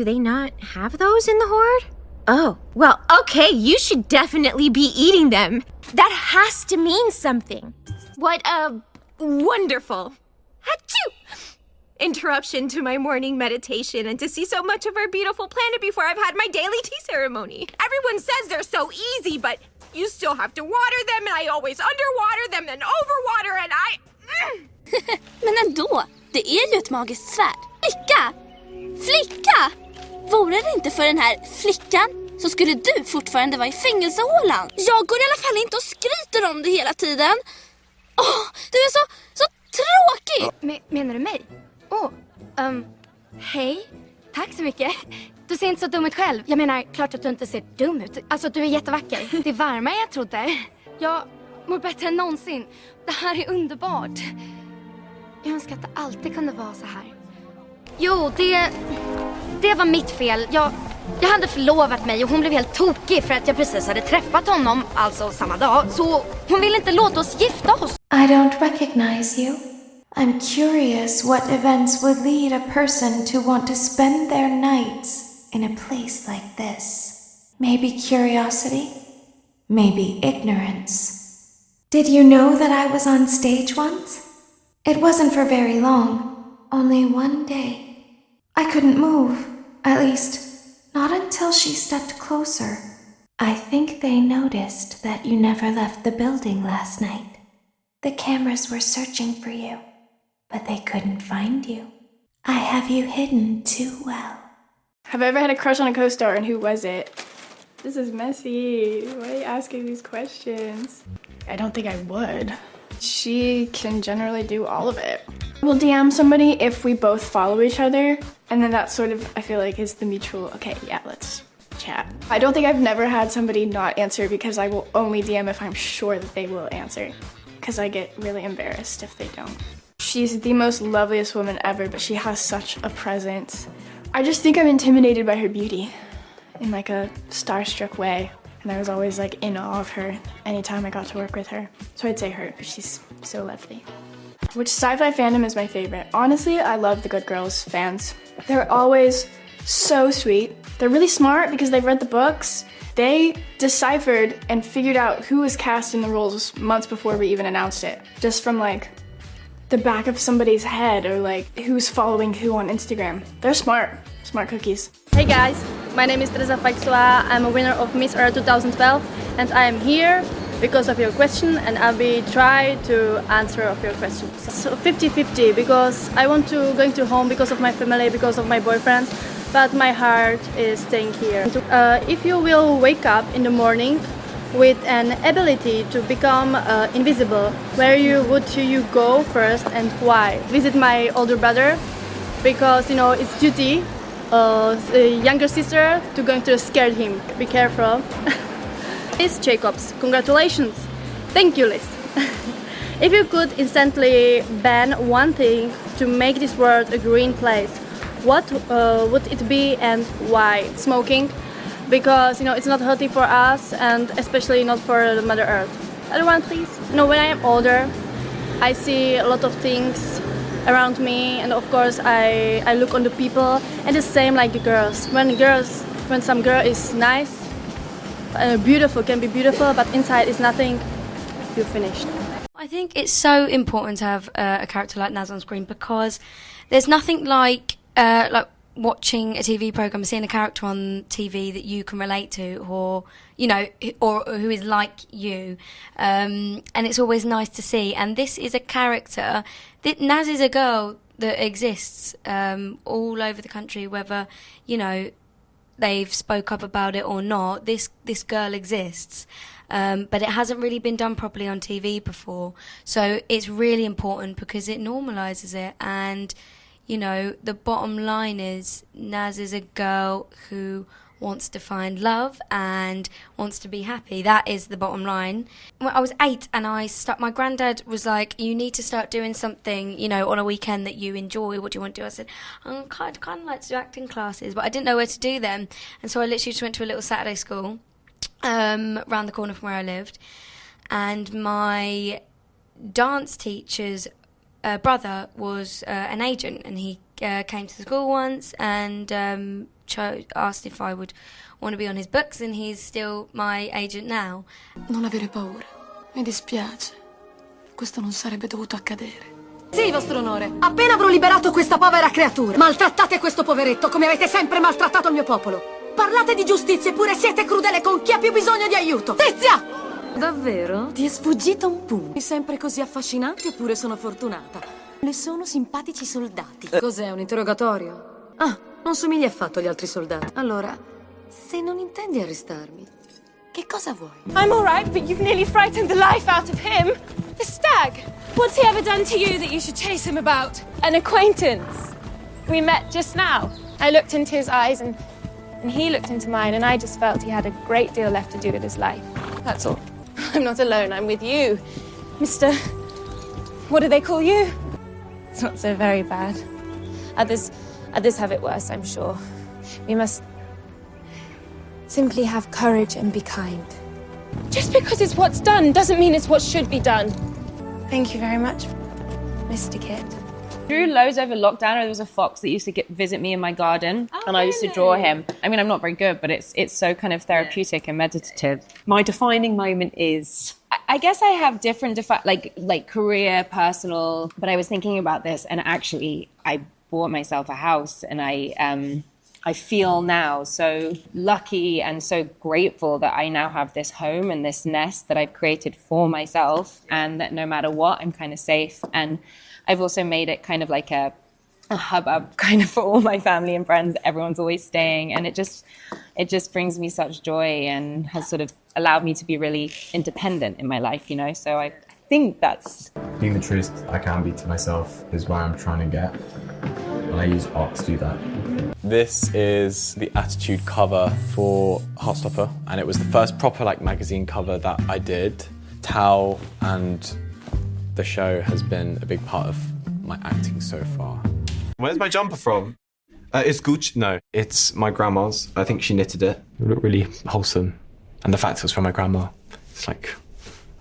Do they not have those in the Horde? Oh, well, okay, you should definitely be eating them. That has to mean something. What a wonderful interruption to my morning meditation and to see so much of our beautiful planet before I've had my daily tea ceremony. Everyone says they're so easy, but you still have to water them, and I always underwater them and overwater, and I... Men ändå, det är ju ett magiskt svärd. Flicka! Vore det inte för den här flickan så skulle du fortfarande vara i fängelsehålan. Jag går i alla fall inte och skryter om det hela tiden. Du är så tråkig! Menar du mig? Hej. Tack så mycket. Du ser inte så dum ut själv. Jag menar, klart att du inte ser dum ut. Alltså, du är jättevacker. Det är varmare än jag trodde. Jag mår bättre än någonsin. Det här är underbart. Jag önskar att det alltid kunde vara så här. Jo, det var mitt fel. Jag hade förlovat mig och hon blev helt tokig för att jag precis hade träffat honom, alltså samma dag. Så hon ville inte låta oss gifta oss. I don't recognize you. I'm curious what events would lead a person to want to spend their nights in a place like this. Maybe curiosity, maybe ignorance. Did you know that I was on stage once? It wasn't for very long, only one day. I couldn't move, at least not until she stepped closer. I think they noticed that you never left the building last night. The cameras were searching for you, but they couldn't find you. I have you hidden too well. Have I ever had a crush on a co-star, and who was it? This is messy. Why are you asking these questions? I don't think I would. She can generally do all of it. We'll DM somebody if we both follow each other, and then that sort of, I feel like, is the mutual, okay, yeah, let's chat. I don't think I've never had somebody not answer because I will only DM if I'm sure that they will answer, because I get really embarrassed if they don't. She's the most loveliest woman ever, but she has such a presence. I just think I'm intimidated by her beauty in like a starstruck way. And I was always like in awe of her anytime I got to work with her. So I'd say her, because she's so lovely. Which sci-fi fandom is my favorite? Honestly, I love the Good Girls fans. They're always so sweet. They're really smart because they've read the books. They deciphered and figured out who was cast in the roles months before we even announced it. Just from like the back of somebody's head or like who's following who on Instagram. They're smart. Smart cookies. Hey guys, my name is Teresa Faixua. I'm a winner of Miss Earth 2012 and I am here because of your question and I'll be try to answer of your questions. So 50-50 because I want to going to home because of my family, because of my boyfriend, but my heart is staying here. If you will wake up in the morning with an ability to become invisible, where would you go first and why? Visit my older brother because you know it's duty. A younger sister to going to scare him. Be careful. Liz Jacobs, congratulations. Thank you, Liz. If you could instantly ban one thing to make this world a green place, what would it be and why? Smoking, because you know it's not healthy for us and especially not for the Mother Earth. Other one, please. You know, when I am older, I see a lot of things around me, and of course I look on the people, and the same like the girls. When some girl is nice, beautiful, can be beautiful, but inside is nothing, you're finished. I think it's so important to have a character like Naz on screen because there's nothing like watching a TV program, seeing a character on TV that you can relate to, or you know, or who is like you, and it's always nice to see. And this is a character that Naz is a girl that exists all over the country, whether you know they've spoke up about it or not. This girl exists, but it hasn't really been done properly on TV before. So it's really important because it normalises it. And you know, the bottom line is Naz is a girl who wants to find love and wants to be happy. That is the bottom line. When I was 8 and my granddad was like, you need to start doing something, you know, on a weekend that you enjoy. What do you want to do? I said, I'd kind of like to do acting classes, but I didn't know where to do them. And so I literally just went to a little Saturday school around the corner from where I lived. And my dance teacher's brother was an agent, and he came to the school once and asked if I would want to be on his books, and he's still my agent now. Non avere paura. Mi dispiace. Questo non sarebbe dovuto accadere. Sì, vostro onore. Appena avrò liberato questa povera creatura, maltrattate questo poveretto come avete sempre maltrattato il mio popolo. Parlate di giustizia eppure siete crudele con chi ha più bisogno di aiuto. Tizia! Davvero? Ti è sfuggito un punto. Sempre così affascinante oppure sono fortunata? Le sono simpatici soldati. Cos'è, un interrogatorio? Ah, non somigli affatto agli altri soldati. Allora, se non intendi arrestarmi, che cosa vuoi? I'm all right, but you've nearly frightened the life out of him. The stag. What's he ever done to you that you should chase him about? An acquaintance. We met just now. I looked into his eyes and he looked into mine, and I just felt he had a great deal left to do with his life. That's all. I'm not alone, I'm with you. Mr. What do they call you? It's not so very bad. Others have it worse, I'm sure. We must simply have courage and be kind. Just because it's what's done doesn't mean it's what should be done. Thank you very much, Mr. Kid. Drew loads over lockdown. There was a fox that used to visit me in my garden, and I used to draw him. I mean, I'm not very good, but it's so kind of therapeutic and meditative. My defining moment is, I guess I have different like career, personal. But I was thinking about this, and actually, I bought myself a house, and I feel now so lucky and so grateful that I now have this home and this nest that I've created for myself, and that no matter what, I'm kind of safe. And I've also made it kind of like a hubbub kind of for all my family and friends. Everyone's always staying, and it just brings me such joy and has sort of allowed me to be really independent in my life, you know? So I think that's... Being the truest I can be to myself is where I'm trying to get, and I use art to do that. This is the Attitude cover for Heartstopper, and it was the first proper magazine cover that I did. Tao and the show has been a big part of my acting so far. Where's my jumper from? It's Gucci. No, it's my grandma's. I think she knitted it. It looked really wholesome, and the fact it was from my grandma, it's like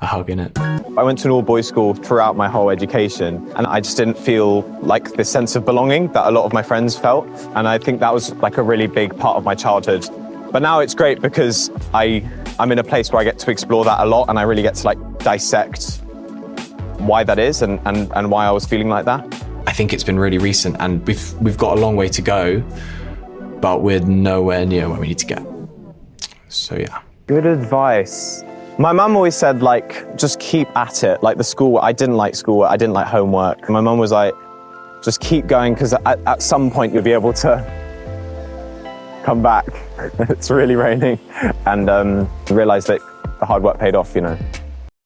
a hug in it. I went to an all-boys school throughout my whole education, and I just didn't feel like this sense of belonging that a lot of my friends felt, and I think that was like a really big part of my childhood. But now it's great because I'm in a place where I get to explore that a lot, and I really get to dissect why that is and why I was feeling like that. I think it's been really recent, and we've got a long way to go, but we're nowhere near where we need to get. So yeah. Good advice. My mum always said, just keep at it. Like the school, I didn't like school, I didn't like homework. My mum was like, just keep going, because at some point you'll be able to come back. It's really raining. And realised that the hard work paid off, you know.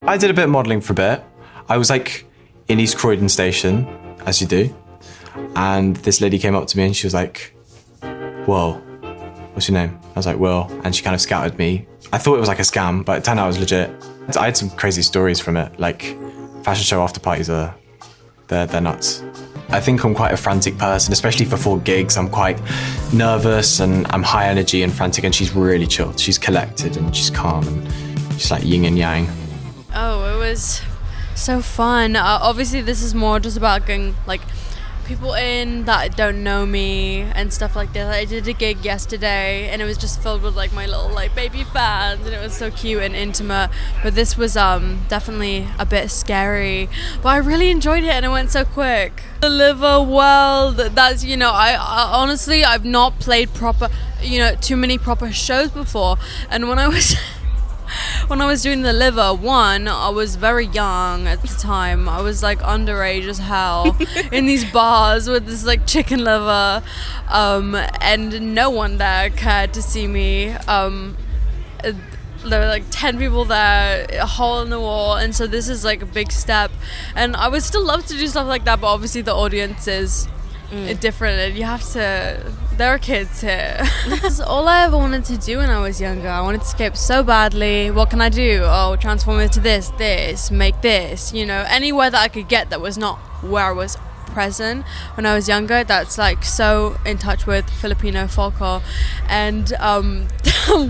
I did a bit of modelling for a bit. I was in East Croydon Station, as you do, and this lady came up to me and she was like, "Whoa, what's your name?" I was like, "Will," and she kind of scouted me. I thought it was like a scam, but it turned out it was legit. I had some crazy stories from it, fashion show after parties they're nuts. I think I'm quite a frantic person, especially for 4 gigs. I'm quite nervous and I'm high energy and frantic, and she's really chilled. She's collected and she's calm and she's like yin and yang. Oh, it was so fun. Obviously this is more just about getting people in that don't know me and stuff like that. I did a gig yesterday and it was just filled with my little baby fans, and it was so cute and intimate. But this was definitely a bit scary, but I really enjoyed it and it went so quick. The liver world, that's I honestly I've not played proper too many proper shows before, and when I was doing the liver one, I was very young at the time. I was underage as hell in these bars with this chicken liver, and no one there cared to see me. There were 10 people there, a hole in the wall, and so this is a big step. And I would still love to do stuff like that, but obviously the audience is different, and you have to. There are kids here. That's all I ever wanted to do when I was younger. I wanted to skate so badly. What can I do? Oh, transform into this, make this. Anywhere that I could get that was not where I was present when I was younger. That's so in touch with Filipino folklore. And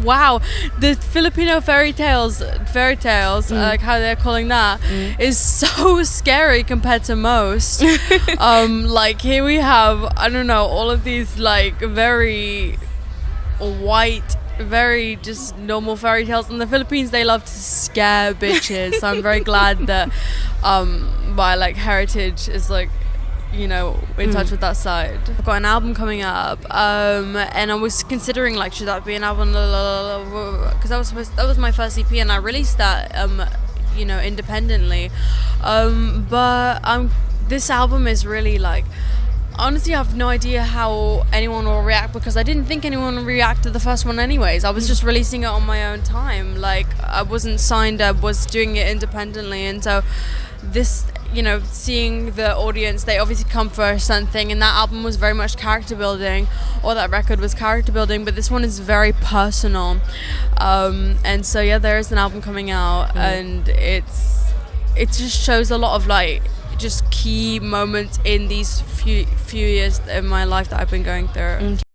wow, the Filipino fairy tales, how they're calling that, is so scary compared to most. Here we have, I don't know, all of these very white, very just normal fairy tales. In the Philippines, they love to scare bitches. So I'm very glad that my like heritage is like, you know, in touch with that side. I've got an album coming up, and I was considering like, should that be an album? Because that was my first EP, and I released that, you know, independently. But this album is really like, honestly, I have no idea how anyone will react, because I didn't think anyone would react to the first one anyways. I was just releasing it on my own time. Like, I wasn't signed, I was doing it independently. And so this, you know, seeing the audience, they obviously come for a certain thing, and that album was very much character building, or that record was character building, but this one is very personal. And so yeah, there is an album coming out, and it just shows a lot of like just key moments in these few years in my life that I've been going through.